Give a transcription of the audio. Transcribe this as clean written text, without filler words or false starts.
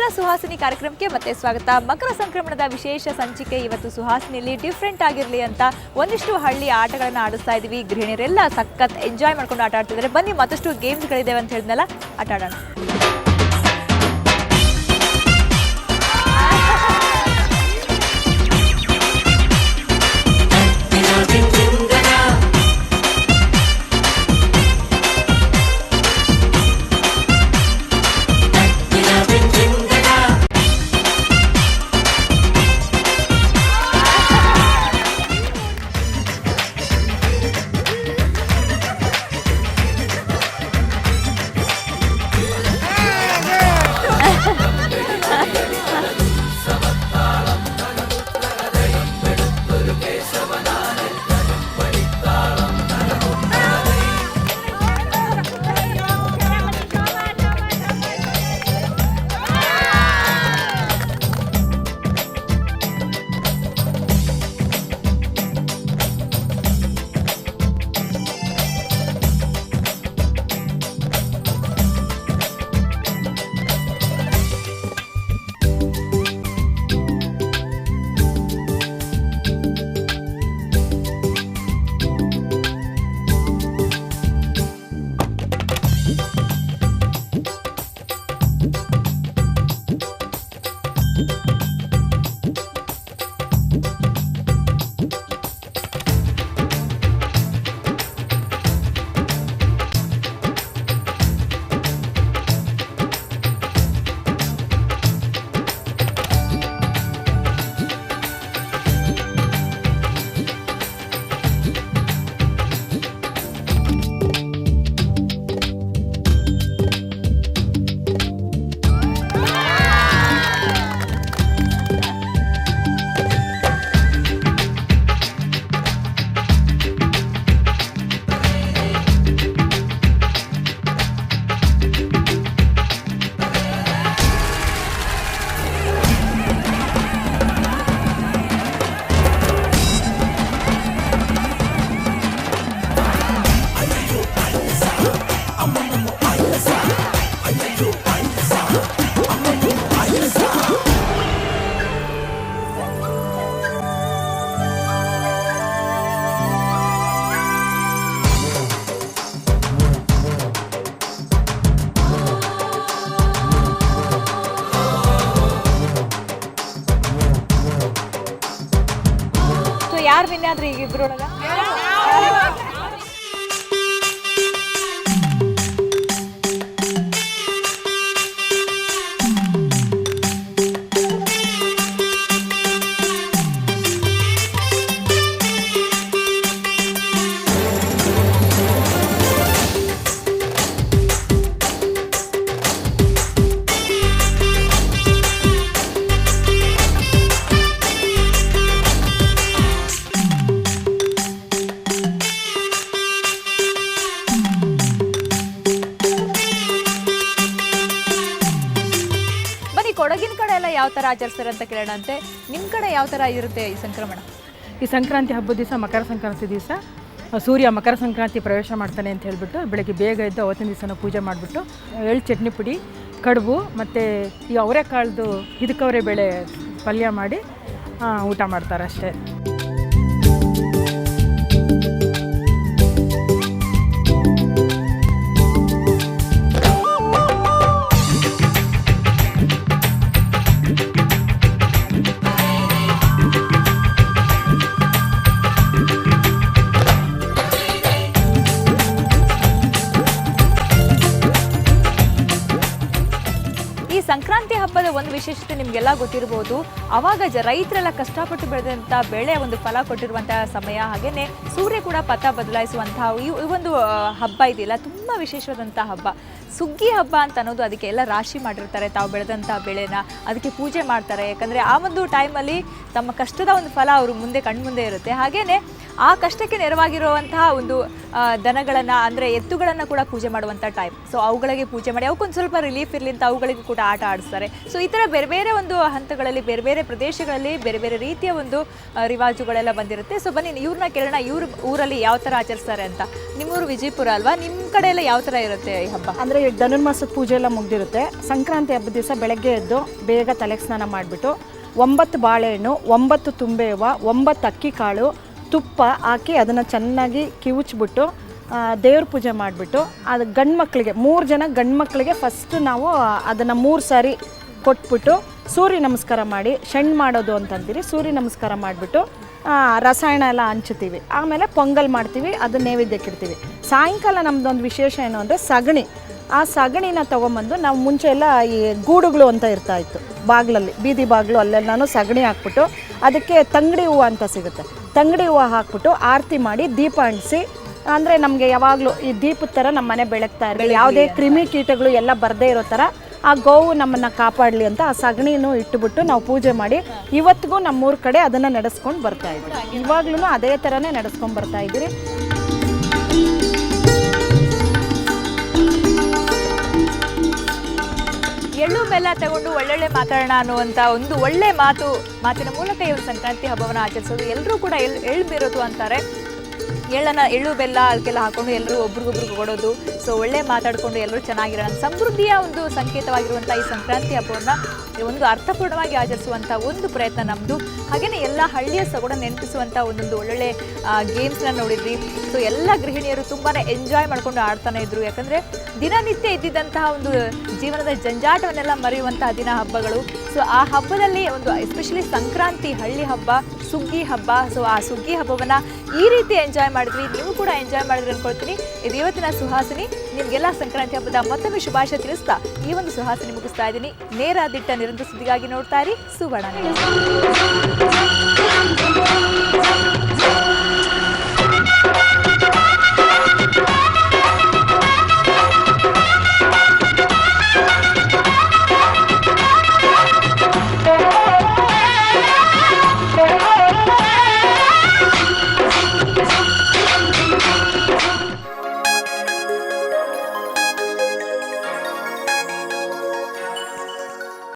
ನಮಸ್ಕಾರ ಸುಹಾಸಿನಿ ಕಾರ್ಯಕ್ರಮಕ್ಕೆ ಮತ್ತೆ ಸ್ವಾಗತ. ಮಕರ ಸಂಕ್ರಮಣದ ವಿಶೇಷ ಸಂಚಿಕೆ ಇವತ್ತು ಸುಹಾಸಿನಿಯಲ್ಲಿ ಡಿಫ್ರೆಂಟ್ ಆಗಿರಲಿ ಅಂತ ಒಂದಿಷ್ಟು ಹಳ್ಳಿ ಆಟಗಳನ್ನು ಆಡಿಸ್ತಾ ಇದ್ದೀವಿ. ಗೃಹಿಣಿಯರೆಲ್ಲ ಸಖತ್ ಎಂಜಾಯ್ ಮಾಡ್ಕೊಂಡು ಆಟ ಆಡ್ತಿದ್ದಾರೆ. ಬನ್ನಿ ಮತ್ತಷ್ಟು ಗೇಮ್ಸ್ಗಳಿದ್ದೇವೆ ಅಂತ ಹೇಳಿದ್ನಲ್ಲ, ಆಟ ಆಡೋಣ. ಯಾರು ವಿನ್ ಆದ್ರಿ ಈಗ ಇಬ್ರೊಳಗ? ಕೊಡಗಿನ ಕಡೆ ಎಲ್ಲ ಯಾವ ಥರ ಆಚರಿಸ್ತಾರೆ ಅಂತ ಕೇಳೋಣ ಅಂತೆ. ನಿಮ್ಮ ಕಡೆ ಯಾವ ಥರ ಇರುತ್ತೆ ಈ ಸಂಕ್ರಮಣ? ಈ ಸಂಕ್ರಾಂತಿ ಹಬ್ಬದ ದಿವಸ, ಮಕರ ಸಂಕ್ರಾಂತಿ ದಿವಸ ಸೂರ್ಯ ಮಕರ ಸಂಕ್ರಾಂತಿ ಪ್ರವೇಶ ಮಾಡ್ತಾನೆ ಅಂತ ಹೇಳಿಬಿಟ್ಟು ಬೆಳಗ್ಗೆ ಬೇಗ ಎದ್ದು ಅವತ್ತಿನ ದಿವಸನ ಪೂಜೆ ಮಾಡಿಬಿಟ್ಟು ಎಳ್ಳು ಚಟ್ನಿ ಪುಡಿ, ಕಡುಬು ಮತ್ತು ಈ ಅವರೆಕಾಳ್ದು ಇದಕ್ಕವರೆ ಬೇಳೆ ಪಲ್ಯ ಮಾಡಿ ಊಟ ಮಾಡ್ತಾರೆ ಅಷ್ಟೇ. ಸಂಕ್ರಾಂತಿ ಹಬ್ಬದ ಒಂದು ವಿಶೇಷತೆ ನಿಮಗೆಲ್ಲ ಗೊತ್ತಿರಬಹುದು. ಅವಾಗ ರೈತರೆಲ್ಲ ಕಷ್ಟಪಟ್ಟು ಬೆಳೆದಂಥ ಬೆಳೆ ಒಂದು ಫಲ ಕೊಟ್ಟಿರುವಂತಹ ಸಮಯ. ಹಾಗೆಯೇ ಸೂರ್ಯ ಕೂಡ ಪಥ ಬದಲಾಯಿಸುವಂತಹ ಈ ಒಂದು ಹಬ್ಬ ಇದೆಯಲ್ಲ, ತುಂಬ ವಿಶೇಷವಾದಂಥ ಹಬ್ಬ. ಸುಗ್ಗಿ ಹಬ್ಬ ಅಂತ ಅನ್ನೋದು ಅದಕ್ಕೆ ಎಲ್ಲ ರಾಶಿ ಮಾಡಿರ್ತಾರೆ. ತಾವು ಬೆಳೆದಂಥ ಬೆಳೆನ ಅದಕ್ಕೆ ಪೂಜೆ ಮಾಡ್ತಾರೆ. ಯಾಕಂದರೆ ಆ ಒಂದು ಟೈಮಲ್ಲಿ ತಮ್ಮ ಕಷ್ಟದ ಒಂದು ಫಲ ಅವರು ಮುಂದೆ ಕಣ್ಮುಂದೆ ಇರುತ್ತೆ. ಹಾಗೆಯೇ ಆ ಕಷ್ಟಕ್ಕೆ ನೆರವಾಗಿರುವಂತಹ ಒಂದು ದನಗಳನ್ನು ಅಂದರೆ ಎತ್ತುಗಳನ್ನು ಕೂಡ ಪೂಜೆ ಮಾಡುವಂಥ ಟೈಮ್. ಸೊ ಅವುಗಳಿಗೆ ಪೂಜೆ ಮಾಡಿ ಅವಕ್ಕೊಂದು ಸ್ವಲ್ಪ ರಿಲೀಫ್ ಇರಲಿ ಅಂತ ಅವುಗಳಿಗೂ ಕೂಡ ಆಟ ಆಡಿಸ್ತಾರೆ. ಸೊ ಈ ಥರ ಬೇರೆ ಬೇರೆ ಒಂದು ಹಂತಗಳಲ್ಲಿ ಬೇರೆ ಬೇರೆ ಪ್ರದೇಶಗಳಲ್ಲಿ ಬೇರೆ ಬೇರೆ ರೀತಿಯ ಒಂದು ರಿವಾಜುಗಳೆಲ್ಲ ಬಂದಿರುತ್ತೆ. ಸೊ ಬನ್ನಿ ಇವ್ರನ್ನ ಕೇಳೋಣ, ಇವ್ರ ಊರಲ್ಲಿ ಯಾವ ಥರ ಆಚರಿಸ್ತಾರೆ ಅಂತ. ನಿಮ್ಮೂರು ವಿಜಯಪುರ ಅಲ್ವಾ? ನಿಮ್ಮ ಕಡೆ ಎಲ್ಲ ಯಾವ ಥರ ಇರುತ್ತೆ ಈ ಹಬ್ಬ? ಅಂದರೆ ಈ ಧನುರ್ಮಾಸದ ಪೂಜೆ ಎಲ್ಲ ಮುಗ್ದಿರುತ್ತೆ. ಸಂಕ್ರಾಂತಿ ಹಬ್ಬದ ದಿವಸ ಬೆಳಗ್ಗೆ ಎದ್ದು ಬೇಗ ತಲೆಗೆ ಸ್ನಾನ ಮಾಡಿಬಿಟ್ಟು 9 ಬಾಳೆಹಣ್ಣು, 9 ತುಂಬೆ ಹೂವು, 9 ಅಕ್ಕಿ ಕಾಳು, ತುಪ್ಪ ಹಾಕಿ ಅದನ್ನು ಚೆನ್ನಾಗಿ ಕಿವುಚ್ಬಿಟ್ಟು ದೇವ್ರ ಪೂಜೆ ಮಾಡಿಬಿಟ್ಟು ಅದು ಗಂಡು ಮಕ್ಕಳಿಗೆ 3 ಜನ ಗಂಡು ಮಕ್ಕಳಿಗೆ ಫಸ್ಟು ನಾವು ಅದನ್ನು 3 ಸಾರಿ ಕೊಟ್ಬಿಟ್ಟು ಸೂರ್ಯ ನಮಸ್ಕಾರ ಮಾಡಿ ಶಣ್ ಮಾಡೋದು ಅಂತಂತೀರಿ. ಸೂರ್ಯ ನಮಸ್ಕಾರ ಮಾಡಿಬಿಟ್ಟು ರಸಾಯನ ಎಲ್ಲ ಹಂಚ್ತೀವಿ. ಆಮೇಲೆ ಪೊಂಗಲ್ ಮಾಡ್ತೀವಿ, ಅದು ನೈವೇದ್ಯಕ್ಕೆ ಇಡ್ತೀವಿ. ಸಾಯಂಕಾಲ ನಮ್ಮದೊಂದು ವಿಶೇಷ ಏನು ಅಂದರೆ ಸಗಣಿ. ಆ ಸಗಣಿನ ತೊಗೊಂಬಂದು ನಾವು ಮುಂಚೆ ಎಲ್ಲ ಈ ಗೂಡುಗಳು ಅಂತ ಇರ್ತಾಯಿತ್ತು ಬಾಗಿಲಲ್ಲಿ, ಬೀದಿ ಬಾಗಿಲು ಅಲ್ಲೆಲ್ಲನೂ ಸಗಣಿ ಹಾಕ್ಬಿಟ್ಟು ಅದಕ್ಕೆ ತಂಗಡಿ ಹೂವು ಅಂತ ಸಿಗುತ್ತೆ. ತಂಗಡಿ ಹೂವು ಹಾಕ್ಬಿಟ್ಟು ಆರತಿ ಮಾಡಿ ದೀಪ ಅಂಟಿಸಿ, ಅಂದರೆ ನಮಗೆ ಯಾವಾಗಲೂ ಈ ದೀಪದ ಥರ ನಮ್ಮ ಮನೆ ಬೆಳಗ್ತಾ ಇರಲಿ, ಯಾವುದೇ ಕ್ರಿಮಿ ಕೀಟಗಳು ಎಲ್ಲ ಬರದೇ ಇರೋ ಥರ ಆ ಗೋವು ನಮ್ಮನ್ನು ಕಾಪಾಡಲಿ ಅಂತ ಆ ಸಗಣಿನೂ ಇಟ್ಟುಬಿಟ್ಟು ನಾವು ಪೂಜೆ ಮಾಡಿ ಇವತ್ತಿಗೂ ನಮ್ಮೂರ ಕಡೆ ಅದನ್ನು ನಡೆಸ್ಕೊಂಡು ಬರ್ತಾ ಇದ್ದೀವಿ. ಇವಾಗ್ಲೂ ಅದೇ ಥರನೇ ನಡೆಸ್ಕೊಂಡು ಬರ್ತಾ ಇದ್ದೀರಿ. ಎಳ್ಳು ಬೆಲ್ಲ ತಗೊಂಡು ಒಳ್ಳೊಳ್ಳೆ ಮಾತಾಡೋಣ ಅನ್ನುವಂಥ ಒಂದು ಒಳ್ಳೆ ಮಾತಿನ ಮೂಲಕ ಈ ಒಂದು ಸಂಕ್ರಾಂತಿ ಹಬ್ಬವನ್ನು ಆಚರಿಸೋದು. ಎಲ್ಲರೂ ಕೂಡ ಎಳ್ಳು ಬೀರೋದು ಅಂತಾರೆ. ಎಳ್ಳು ಬೆಲ್ಲ ಅದಕ್ಕೆಲ್ಲ ಹಾಕೊಂಡು ಎಲ್ಲರೂ ಒಬ್ರಿಗೊಬ್ರಿಗೆ ಕೊಡೋದು. ಸೊ ಒಳ್ಳೆ ಮಾತಾಡಿಕೊಂಡು ಎಲ್ಲರೂ ಚೆನ್ನಾಗಿರೋಣ, ಸಮೃದ್ಧಿಯ ಒಂದು ಸಂಕೇತವಾಗಿರುವಂಥ ಈ ಸಂಕ್ರಾಂತಿ ಹಬ್ಬವನ್ನು ಒಂದು ಅರ್ಥಪೂರ್ಣವಾಗಿ ಆಚರಿಸುವಂಥ ಒಂದು ಪ್ರಯತ್ನ ನಮ್ಮದು. ಹಾಗೆಯೇ ಎಲ್ಲ ಹಳ್ಳಿಯ ಸೊಗಡನ್ನು ನೆನಪಿಸುವಂಥ ಒಂದೊಂದು ಒಳ್ಳೊಳ್ಳೆ ಗೇಮ್ಸ್ನ ನೋಡಿದ್ವಿ. ಸೊ ಎಲ್ಲ ಗೃಹಿಣಿಯರು ತುಂಬಾ ಎಂಜಾಯ್ ಮಾಡ್ಕೊಂಡು ಆಡ್ತಾನೆ ಇದ್ರು. ಯಾಕಂದರೆ ದಿನನಿತ್ಯ ಇದ್ದಿದ್ದಂತಹ ಒಂದು ಜೀವನದ ಜಂಜಾಟವನ್ನೆಲ್ಲ ಮರೆಯುವಂತಹ ದಿನ ಹಬ್ಬಗಳು. ಸೊ ಆ ಹಬ್ಬದಲ್ಲಿ ಒಂದು ಎಸ್ಪೆಷಲಿ ಸಂಕ್ರಾಂತಿ ಹಳ್ಳಿ ಹಬ್ಬ, ಸುಗ್ಗಿ ಹಬ್ಬ. ಸೊ ಆ ಸುಗ್ಗಿ ಹಬ್ಬವನ್ನು ಈ ರೀತಿ ಎಂಜಾಯ್ ಮಾಡಿದ್ವಿ. ನೀವು ಕೂಡ ಎಂಜಾಯ್ ಮಾಡಿದ್ರಿ ಅನ್ಕೊಳ್ತೀನಿ. ಇದು ಇವತ್ತಿನ ಸುಹಾಸಿನಿ. ನಿಮಗೆಲ್ಲ ಸಂಕ್ರಾಂತಿ ಹಬ್ಬದ ಮತ್ತೊಮ್ಮೆ ಶುಭಾಶಯ ತಿಳಿಸ್ತಾ ಈ ಒಂದು ಸುಹಾಸಿನಿ ಮುಗಿಸ್ತಾ ಇದ್ದೀನಿ. ನೇರ ದಿಟ್ಟ ನಿರಂತರ ಸುದ್ದಿಗಾಗಿ ನೋಡ್ತಾ ಇರಿ ಸುವರ್ಣ ನ್ಯೂಸ್.